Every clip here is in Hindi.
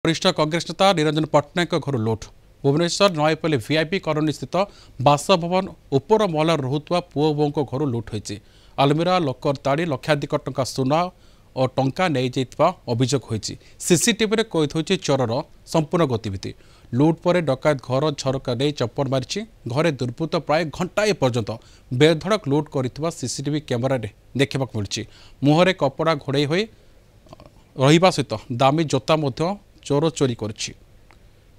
वरिष्ठ कांग्रेस नेता निरंजन पट्टनायक घर लुट भुवनेश्वर नयपल्ली वीआईपी कॉलोनी स्थित बासभवन उपर महल रुआ पुओ बों घर लुट होती आलमीरा लकर ताड़ी लक्षाधिक टंका सुना और टंका नहीं अभियोग होती सीसीटीवी कैद होती चोरर संपूर्ण गतिविधि लुट पर डकायत घर झरका नहीं चप्पल मारी घरे दुर्बृत्त प्राय घंटाए पर्यंत बेधड़क लुट कर सीसीटीवी कैमेरा देखा मिली मुहरे कपड़ा घोड़े हो रहा सहित दामी जोता चोर चोरी करिछि।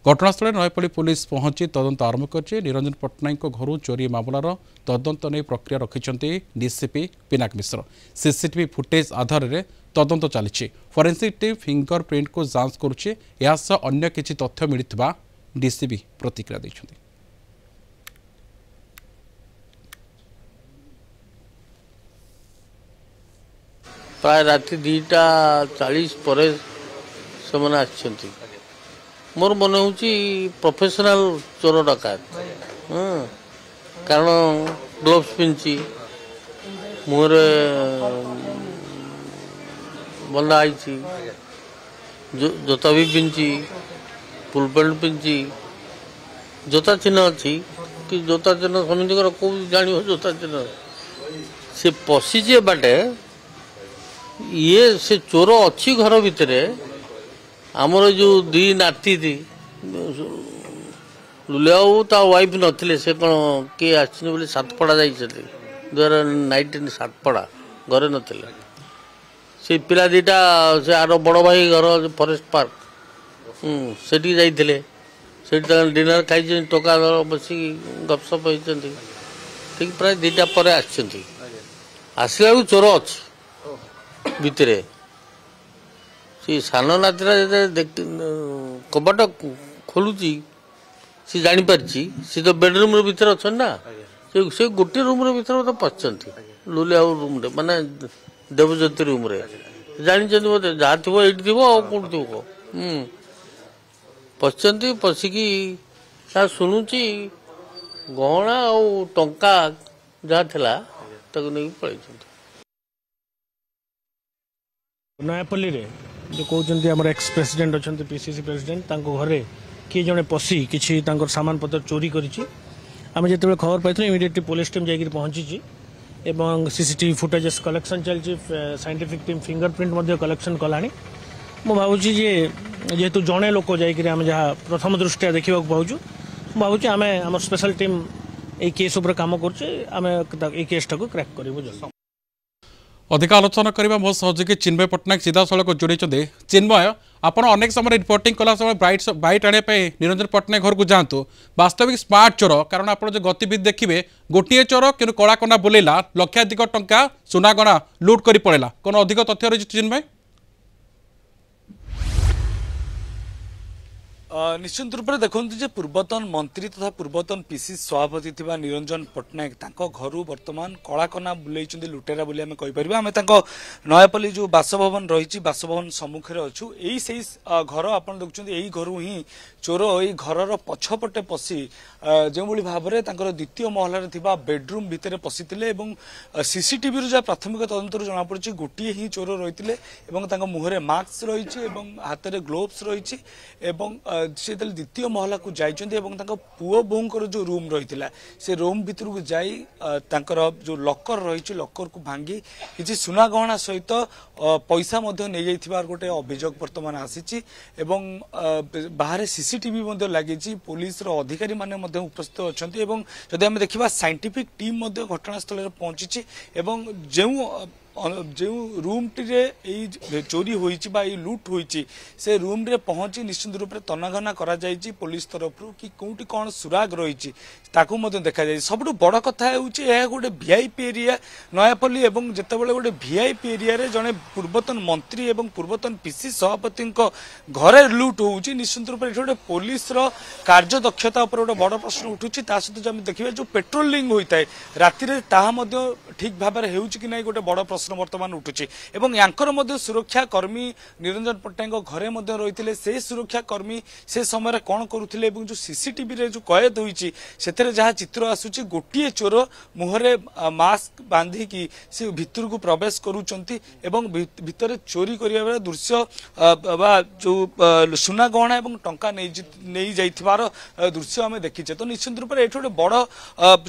घटनास्थल नयपल्ली पुलिस पहुंची तदंत आरंभ कर निरंजन पट्टनायक घर चोरी मामलार तदंत नहीं प्रक्रिया रखिंट डीसीपी पिनाक मिश्र सीसीटीवी फुटेज आधार में तदंत चली फोरेंसिक टीम फिंगर प्रिंट को जांच करुच्ची अन्य किसी तथ्य मिलता डीसीपी प्रतिक्रिया देछन्ति। प्राय राति 2:40 पर से मोर मन हूँ प्रोफेशनल चोर डकायत कारण ग्लोव्स पिंची मुहरे बंधा आई जोता भी पिंची फुल पेंट पिंची जोता चिन्ह अच्छी कि जोता चिन्ह समिति कौ जान जोता चिन्ह से पशिचे बाटे ये से चोर अच्छी घर भितर आमर जो दी नाती थी लुलिया वाइफ नथिले से कौन किए आसने सातपड़ा जाइए 2019 सातपड़ा घरे नथिले से पिला दीटा से आर बड़ भाई घर फॉरेस्ट पार्क सेठी जाइए से डिनर खाई टका बस गपसप होती ठीक प्राय 2टा पर आसला चोर अच्छी भितरे सी सान नातीरा कबाट खोलुची सी जापारी सी तो बेडरूम भीतर अच्छा ना से गोटे रूम भीतर तो पशुंट लुलिया रूम माने देवज्योति रूम जानते बोधे जहाँ थो ये थो कौन थो पशुंट पशिकी शुणुची गहना आ टंका जहाँ थिला ताको नहीं पलि नयापल्ली रे जो कहते आम एक्स प्रेसिडेंट अच्छा पीसीसी प्रेसिडेंट घरे किए जड़े पशि किसी सामान पत्र चोरी करें जो खबर पाई इमिडिएटली पुलिस टीम जाकर पहुंची एवं सीसीटीवी फुटेजेस कलेक्शन चलती scientific team fingerprint collection Kalani मु भावुची जेहेतु जड़े लोक जाम जहाँ प्रथम दृष्टिया देखा पाऊँ भावुँ आम आम स्पेशल टीम ये केस उपर काम कर केसटा को क्रैक करूँ। अधिक आलोचना करने मो सहयोगी चिन्मय पट्टनायक सीधा सड़क जोड़ी चिन्मय आपण अनेक समय रिपोर्टिंग कला समय बैट आने निरंजन पट्टनायक घर को जातु वास्तविक स्मार्ट चोर कारण आप जो गतिविधि देखिए गोटे चोर कि कलाकना बुलेला लक्षाधिक टंका सुनागणा लुट कर पड़ेगा कौन अधिक तथ्य रही चिन्मय? निश्चित रूप से देखते पूर्वतन मंत्री तथा पूर्वतन पीसी सभापति थी निरंजन पट्टनायक घर बर्तमान कलाकना बुले लुटेरा बोली आम कहीपर आम नयापल्ली जो बासभवन रही बासभवन सम्मुखें अच्छु यही से घर आप देखते यही घर ही चोर यही घर पछपटे पशि जो भाव में द्वितीय महलार बेडरूम भितर पशिते सीसीटीवी जहाँ प्राथमिक तदंतर जमापड़ी गोटे ही चोर रही मुहरे मास्क रही हाथ में ग्लोव्स रही से द्वितीय महला को जाइए पुओ बोंकर जो रूम रही से रूम भितर को जाई जो लकर रही लकर को भांगी किसी सुना गहना सहित पैसा नहीं गोटे अभियोग बर्तमान आसी बाहर सीसीटीवी लगी पुलिस अधिकारी माने उपस्थित अच्छा जदि आम देखा साइंटिफिक टीम घटनास्थल पहुंची जो रूम टी चोरी होई लुट होई से रूम रे पहुंची निश्चित रूप से तनाघना करा जायछि पुलिस तरफ कि कोठी कौन सुराग रही देखा जाए सब बड़ कथा है गोटे वीआईपी एरिया नयापल्ली और जितेबाला गोटे वीआईपी एरिया रे जड़े पूर्वतन मंत्री और पूर्वतन पीसी सभापति घरे लुट हो निश्चित रूप से गोटे पुलिस कार्यदक्षता गोटे बड़ प्रश्न उठुची सहित जब देखिए जो पेट्रोलिंग होता है राति ठीक भाव में हो कि नहीं गोटे बड़ प्रश्न प्रश्न बर्तमान उठुଛି ଏବଂ ୟାଙ୍କର ମଧ୍ୟ ସୁରକ୍ଷା କର୍ମୀ ନିରଞ୍ଜନ ପଟ୍ଟନାୟକଙ୍କ ଘରେ ମଧ୍ୟ ରହିଥିଲେ ସେ ସୁରକ୍ଷା କର୍ମୀ ସେ ସମୟରେ କ'ଣ କରୁଥିଲେ ଏବଂ ଯୋଉ ସିସିଟିଭି ରେ ଯୋଉ କଏଦ ହୋଇଛି ସେଥିରେ ଯାହା ଚିତ୍ର ଆସୁଛି ଗୋଟିଏ ଚୋର ମୁହଁରେ ମାସ୍କ ବାନ୍ଧିକି ସେ ଭିତରକୁ ପ୍ରବେଶ କରୁଛନ୍ତି ଏବଂ ଭିତରେ ଚୋରି କରିବାର ଦୃଶ୍ୟ ବା ଯୋଉ ସୁନା ଗହଣା ଏବଂ ଟଙ୍କା ନେଇ ଯାଇଥିବାର ଦୃଶ୍ୟ ଆମେ ଦେଖିଛେ ତ ନିଶ୍ଚିତ ରୂପରେ ଏଠି ଗୋଟେ ବଡ଼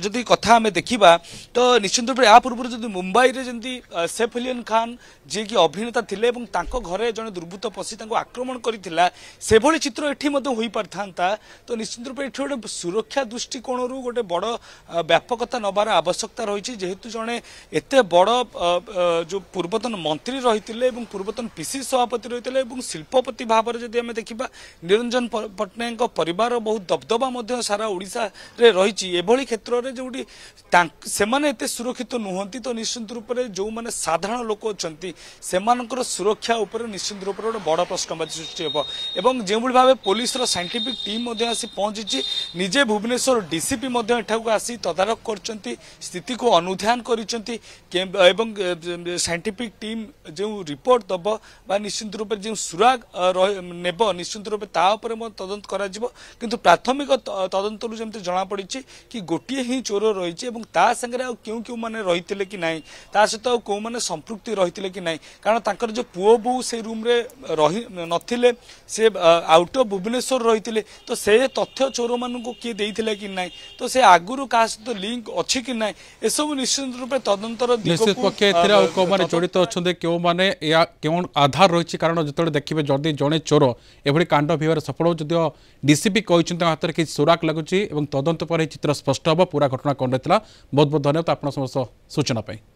ଯଦି କଥା ଆମେ ଦେଖିବା ତ ନିଶ୍ଚିତ ରୂପରେ ୟା ପୂର୍ବରୁ ଯଦି ମୁମ୍ବାଇରେ ଯେମିତି ସୈଫ ଅଲି ଖାନ ଯିଏକି ଅଭିନେତା ଥିଲେ ଏବଂ ତାଙ୍କ ଘରେ ଜଣେ ଦୁର୍ବୃତ୍ତ ପଶି ତାଙ୍କୁ ଆକ୍ରମଣ କରିଥିଲା ସେଭଳି ଚିତ୍ର ଏଠି ମଧ୍ୟ ହୋଇପାରିଥାନ୍ତା ତ ନିଶ୍ଚିତ ରୂପରେ ଏଠି ଗୋଟେ ସୁରକ୍ଷା ଦୃଷ୍ଟିକୋଣରୁ ଗୋଟେ ବଡ଼ ବ୍ୟାପକତା ନେବାର ଆବଶ୍ୟକତା ରହିଛି ଯେହେତୁ ଜଣେ ଏତେ ବଡ଼ ଯୋଉ ପୂର୍ବତନ ମନ୍ତ୍ରୀ ରହିଥିଲେ ଏବଂ ପୂର୍ବତନ ପିସିସି ସଭାପତି ରହିଥିଲେ ଏବଂ ଶିଳ୍ପପତି ଭାବରେ ଯଦି ଆମେ ଦେଖିବା ନିରଞ୍ଜନ ପଟ୍ଟନାୟକଙ୍କ ପରିବାର ବହୁତ ଦବଦବା ମଧ୍ୟ ସାରା ଓଡ଼ିଶାରେ ରହିଛି ଏଭଳି କ୍ଷେତ୍ରରେ ଯୋଉଠି ସେମାନେ ଏତେ ସୁରକ୍ଷିତ ନୁହନ୍ତି ତ ନିଶ୍ଚିତ ରୂପରେ ଯେଉଁମାନେ ସାଧାରଣ ଲୋକ ଅଛନ୍ତି ସେମାନଙ୍କର ସୁରକ୍ଷା ଉପରେ ନିଶ୍ଚିତ ରୂପରେ ଗୋଟେ ବଡ଼ ପ୍ରଶ୍ନବାଚୀ ସୃଷ୍ଟି ହେବ ଏବଂ ଯେଉଁଭଳି ଭାବେ ପୋଲିସର ସାଇଣ୍ଟିଫିକ୍ ଟିମ୍ ମଧ୍ୟ ଆସି ପହଞ୍ଚିଛି ନିଜେ ଭୁବନେଶ୍ୱର ଡିସିପି ମଧ୍ୟ ଏଠାକୁ ଆସି ତଦାରଖ କରିଛନ୍ତି ସ୍ଥିତିକୁ ଅନୁଧ୍ୟାନ କରିଛନ୍ତି ଏବଂ ସାଇଣ୍ଟିଫିକ୍ ଟିମ୍ ଯେଉଁ ରିପୋର୍ଟ ଦେବ ବା ନିଶ୍ଚିତ ରୂପରେ ଯେଉଁ ସୁରାଗ ନେବ ନିଶ୍ଚିତ ରୂପେ ତା ଉପରେ ମଧ୍ୟ ତଦନ୍ତ କରାଯିବ କିନ୍ତୁ ପ୍ରାଥମିକ ତଦନ୍ତରୁ ଯେମିତି ଜଣାପଡ଼ିଛି କି ଗୋଟିଏ ହିଁ ଚୋର ରହିଛି ଏବଂ ତା ସାଙ୍ଗରେ ଆଉ କେଉଁମାନେ ରହିଥିଲେ କି ନାହିଁ ତା ସହିତ ଆଉ କେଉଁମାନେ ସମ୍ପୃକ୍ତି ରହିଥିଲେ କି ନାହିଁ କାରଣ ତାଙ୍କର ଯେଉଁ ପୁଅ ବୋଉ ସେ ରୁମ୍ରେ ରହି ନଥିଲେ ସେ ଆଉଟ୍ ଅଫ୍ ଭୁବନେଶ୍ୱର ରହିଥିଲେ ତ ସେ ତଥ୍ୟ ଚୋରମାନଙ୍କୁ କିଏ ଦେଇଥିଲେ କି ନାହିଁ ତ ସେ ଆଗରୁ କାହା ସହିତ ଲିଙ୍କ ଅଛି କି ନାହିଁ ଏସବୁ ନିଶ୍ଚିତ ରୂପେ ତଦନ୍ତର ନିଶ୍ଚିତ ପକ୍ଷେ ଏଥିରେ ଆଉ କେଉଁମାନେ ଜଡ଼ିତ ଅଛନ୍ତି କେଉଁମାନେ ଏହା କେଉଁ ଆଧାର ରହିଛି କାରଣ ଯେତେବେଳେ ଦେଖିବେ ଯଦି ଜଣେ ଚୋର ଏଭଳି କାଣ୍ଡ ଭିବାରେ ସଫଳ ଯଦିଓ ଡିସିପି କହିଛନ୍ତି ତାଙ୍କ ହାତରେ କିଛି ସୁରାଗ ଲାଗୁଛି ଏବଂ ତଦନ୍ତ ପରେ ଚିତ୍ର ସ୍ପଷ୍ଟ ହେବ ପୁରା ଘଟଣା କ'ଣ ରହିଥିଲା ବହୁତ ବହୁତ ଧନ୍ୟବାଦ ଆପଣ ସମସ୍ତ ସୂଚନା ପାଇଁ।